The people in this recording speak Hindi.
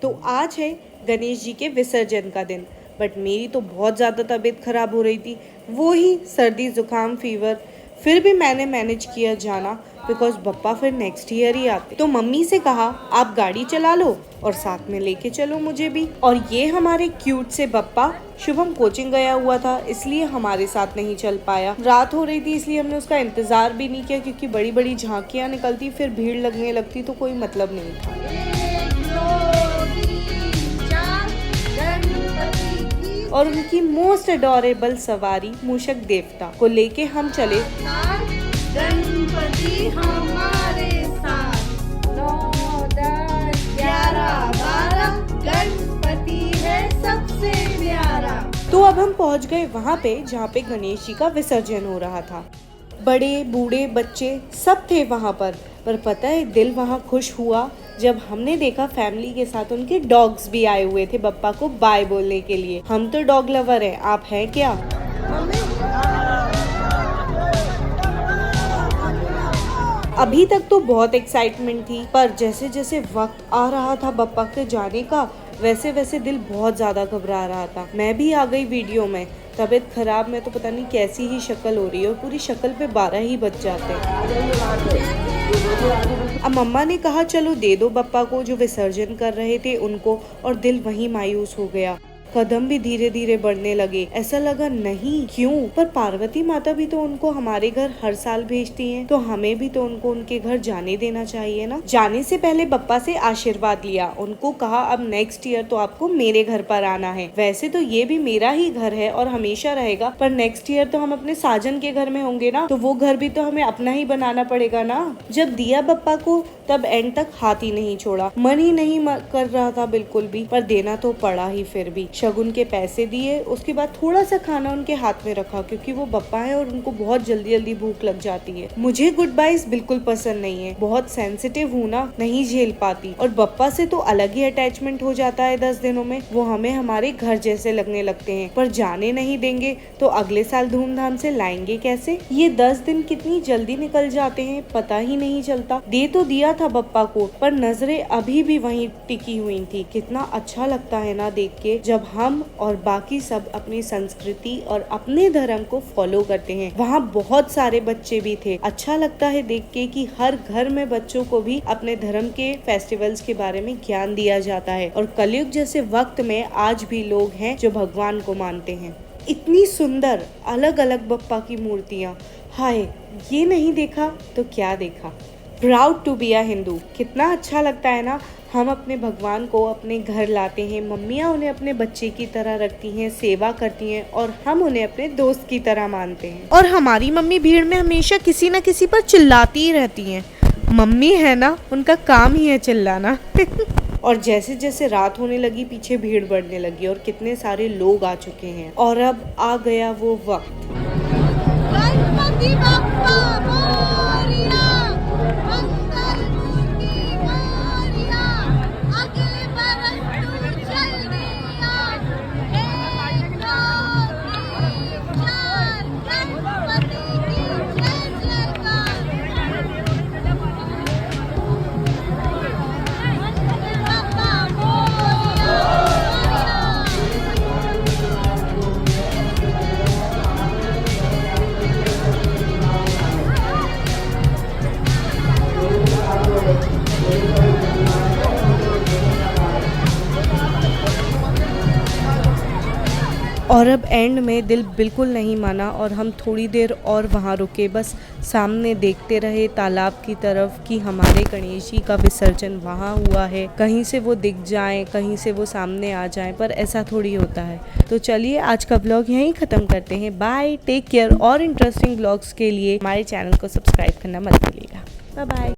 तो आज है गणेश जी के विसर्जन का दिन, बट मेरी तो बहुत ज़्यादा तबीयत ख़राब हो रही थी, वो ही सर्दी ज़ुकाम फीवर। फिर भी मैंने मैनेज किया जाना, बिकॉज बप्पा फिर नेक्स्ट ईयर ही आते। तो मम्मी से कहा आप गाड़ी चला लो और साथ में लेके चलो मुझे भी। और ये हमारे क्यूट से बप्पा शुभम कोचिंग गया हुआ था, इसलिए हमारे साथ नहीं चल पाया। रात हो रही थी इसलिए हमने उसका इंतज़ार भी नहीं किया, क्योंकि बड़ी बड़ी झांकियाँ निकलती फिर भीड़ लगने लगती तो कोई मतलब नहीं था। और उनकी मोस्ट अडोरेबल सवारी मूषक देवता को लेके हम चले। गणपति हमारे साथ 9, 10, 11, 12 गणपति है सबसे प्यारा। तो अब हम पहुंच गए वहाँ पे जहाँ पे गणेश जी का विसर्जन हो रहा था। बड़े बूढ़े बच्चे सब थे वहाँ पर पता है दिल वहाँ खुश हुआ जब हमने देखा फैमिली के साथ उनके डॉग्स भी आए हुए थे बप्पा को बाय बोलने के लिए। हम तो डॉग लवर हैं, आप हैं क्या? अभी तक तो बहुत एक्साइटमेंट थी, पर जैसे जैसे वक्त आ रहा था बप्पा के जाने का, वैसे वैसे दिल बहुत ज्यादा घबरा रहा था। मैं भी आ गई वीडियो में, तबीयत खराब में तो पता नहीं कैसी ही शक्ल हो रही है और पूरी शक्ल पे 12 ही बज जाते हैं। अब मम्मा ने कहा चलो दे दो बप्पा को, जो विसर्जन कर रहे थे उनको, और दिल वहीं मायूस हो गया। कदम भी धीरे धीरे बढ़ने लगे, ऐसा लगा नहीं क्यों, पर पार्वती माता भी तो उनको हमारे घर हर साल भेजती हैं, तो हमें भी तो उनको उनके घर जाने देना चाहिए ना। जाने से पहले बप्पा से आशीर्वाद लिया, उनको कहा अब नेक्स्ट ईयर तो आपको मेरे घर पर आना है। वैसे तो ये भी मेरा ही घर है और हमेशा रहेगा, पर नेक्स्ट ईयर तो हम अपने साजन के घर में होंगे ना, तो वो घर भी तो हमें अपना ही बनाना पड़ेगा ना। जब दिया बप्पा को तब एंड तक हाथ ही नहीं छोड़ा, मन ही नहीं कर रहा था बिल्कुल भी, पर देना तो पड़ा ही। फिर भी शगुन के पैसे दिए, उसके बाद थोड़ा सा खाना उनके हाथ में रखा, क्योंकि वो बप्पा है और उनको बहुत जल्दी जल्दी भूख लग जाती है। मुझे गुड बाइज बिल्कुल पसंद नहीं है, बहुत सेंसिटिव हूँ ना, नहीं झेल पाती। और बप्पा से तो अलग ही अटैचमेंट हो जाता है 10 दिनों में, वो हमें हमारे घर जैसे लगने लगते हैं। पर जाने नहीं देंगे तो अगले साल धूमधाम से लाएंगे कैसे? ये 10 दिन कितनी जल्दी निकल जाते हैं, पता ही नहीं चलता। दे तो दिया था बप्पा को, पर नजरें अभी भी वहीं टिकी हुई थी। कितना अच्छा लगता है ना देख के, जब हम और बाकी सब अपनी संस्कृति और अपने धर्म को फॉलो करते हैं। वहाँ बहुत सारे बच्चे भी थे, अच्छा लगता है देख के कि हर घर में बच्चों को भी अपने धर्म के फेस्टिवल्स के बारे में ज्ञान दिया जाता है। और कलयुग जैसे वक्त में आज भी लोग हैं जो भगवान को मानते हैं। इतनी सुंदर अलग अलग बप्पा की मूर्तियाँ, हाय ये नहीं देखा तो क्या देखा। Proud to be a Hindu, कितना अच्छा लगता है ना। हम अपने भगवान को अपने घर लाते हैं, मम्मियाँ उन्हें अपने बच्चे की तरह रखती हैं, सेवा करती हैं, और हम उन्हें अपने दोस्त की तरह मानते हैं। और हमारी मम्मी भीड़ में हमेशा किसी न किसी पर चिल्लाती ही रहती हैं। मम्मी है ना, उनका काम ही है चिल्लाना। और जैसे जैसे रात होने लगी पीछे भीड़ बढ़ने लगी और कितने सारे लोग आ चुके हैं, और अब आ गया वो वक्त। गणपति बप्पा और अब एंड में दिल बिल्कुल नहीं माना और हम थोड़ी देर और वहाँ रुके, बस सामने देखते रहे तालाब की तरफ कि हमारे गणेश जी का विसर्जन वहाँ हुआ है। कहीं से वो दिख जाएं, कहीं से वो सामने आ जाएं, पर ऐसा थोड़ी होता है। तो चलिए आज का ब्लॉग यहीं ख़त्म करते हैं। Bye, take care. और इंटरेस्टिंग ब्लॉग्स के लिए हमारे चैनल को सब्सक्राइब करना मत भूलिएगा। Bye bye.